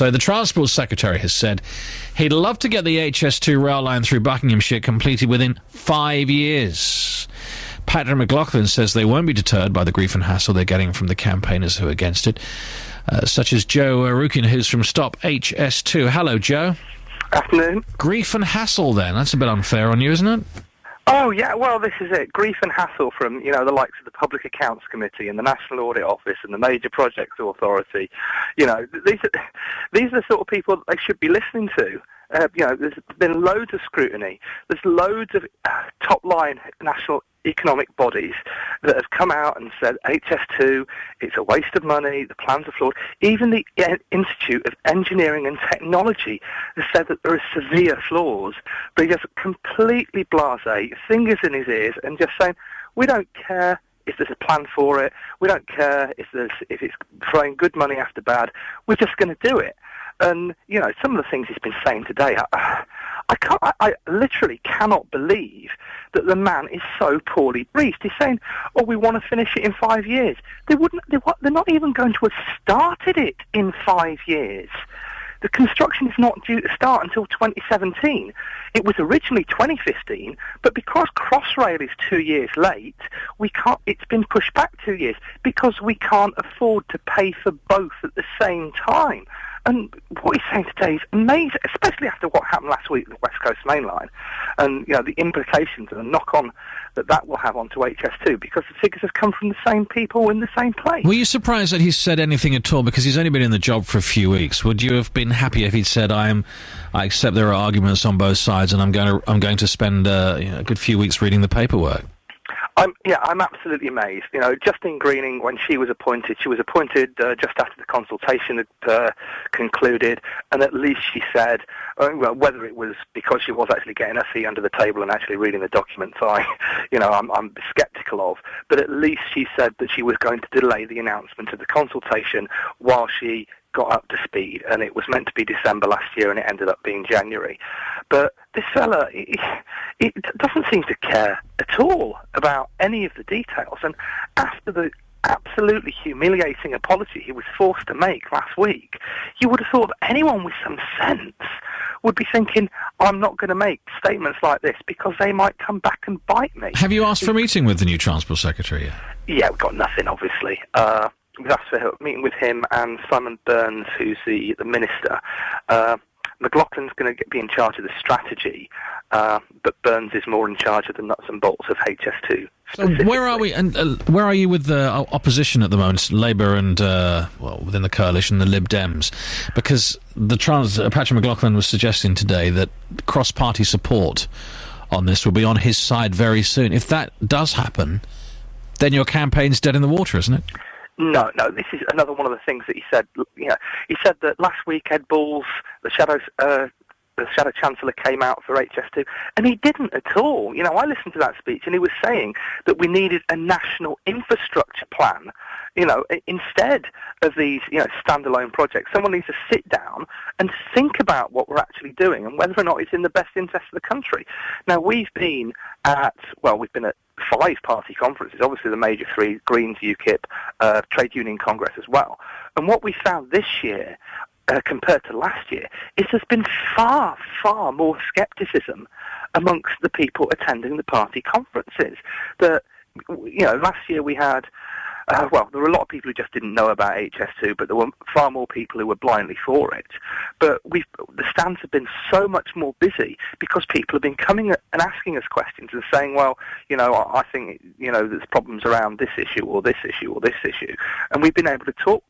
So the Transport Secretary has said he'd love to get the HS2 rail line through Buckinghamshire completed within 5 years. Patrick McLoughlin says they won't be deterred by the grief and hassle they're getting from the campaigners who are against it, such as Joe Rukin, who's from Stop HS2. Hello, Joe. Afternoon. Grief and hassle, then. That's a bit unfair on you, isn't it? Oh, yeah, well, this is it. Grief and hassle from, the likes of the Public Accounts Committee and the National Audit Office and the Major Projects Authority. These are the sort of people that they should be listening to. There's been loads of scrutiny. There's loads of top-line national economic bodies that have come out and said HS2, it's a waste of money, the plans are flawed. Even the Institute of Engineering and Technology has said that there are severe flaws, but he's just completely blasé, fingers in his ears, and just saying, we don't care if there's a plan for it, we don't care if it's throwing good money after bad, we're just going to do it. And, some of the things he's been saying today, I literally cannot believe that the man is so poorly briefed. He's saying, we want to finish it in 5 years. They're not even going to have started it in 5 years. The construction is not due to start until 2017. It was originally 2015, but because Crossrail is 2 years late, it's been pushed back 2 years because we can't afford to pay for both at the same time. And what he's saying today is amazing, especially after what happened last week with the West Coast Main Line, and the implications and the knock-on that will have onto HS2, because the figures have come from the same people in the same place. Were you surprised that he said anything at all? Because he's only been in the job for a few weeks. Would you have been happy if he'd said, "I accept there are arguments on both sides, and I'm going to spend a good few weeks reading the paperwork"? I'm absolutely amazed. Justine Greening, when she was appointed just after the consultation had concluded, and at least she said, whether it was because she was actually getting her feet under the table and actually reading the documents, I'm sceptical of, but at least she said that she was going to delay the announcement of the consultation while she got up to speed, and it was meant to be December last year, and it ended up being January. But this fella, it doesn't seem to care at all about any of the details, and after the absolutely humiliating apology he was forced to make last week, you would have thought that anyone with some sense would be thinking, I'm not going to make statements like this because they might come back and bite me. Have you asked for a meeting with the new Transport Secretary yet? Yeah, we've got nothing, obviously. We've asked for a meeting with him and Simon Burns, who's the minister. McLaughlin's going to be in charge of the strategy, but Burns is more in charge of the nuts and bolts of HS2. So where are we? And where are you with the opposition at the moment? Labour and within the coalition, the Lib Dems, because Patrick McLoughlin was suggesting today that cross-party support on this will be on his side very soon. If that does happen, then your campaign's dead in the water, isn't it? No, this is another one of the things that he said. He said that last week Ed Balls, the Shadow Chancellor, came out for HS2, and he didn't at all. I listened to that speech, and he was saying that we needed a national infrastructure plan, instead of these, standalone projects. Someone needs to sit down and think about what we're actually doing and whether or not it's in the best interest of the country. Now, we've been at 5 party conferences, obviously the major three, Greens, UKIP, Trade Union Congress as well. And what we found this year, compared to last year, is there's been far, far more scepticism amongst the people attending the party conferences. Last year we had, there were a lot of people who just didn't know about HS2, but there were far more people who were blindly for it. But the stands have been so much more busy because people have been coming and asking us questions and saying, I think, there's problems around this issue or this issue or this issue. And we've been able to talk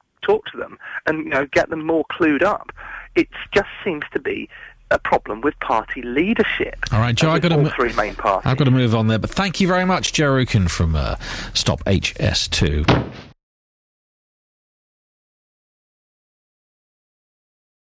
to them and, get them more clued up. It just seems to be a problem with party leadership. All right, Joe, three main parties. I've got to move on there, but thank you very much, Joe Rukin from Stop HS2.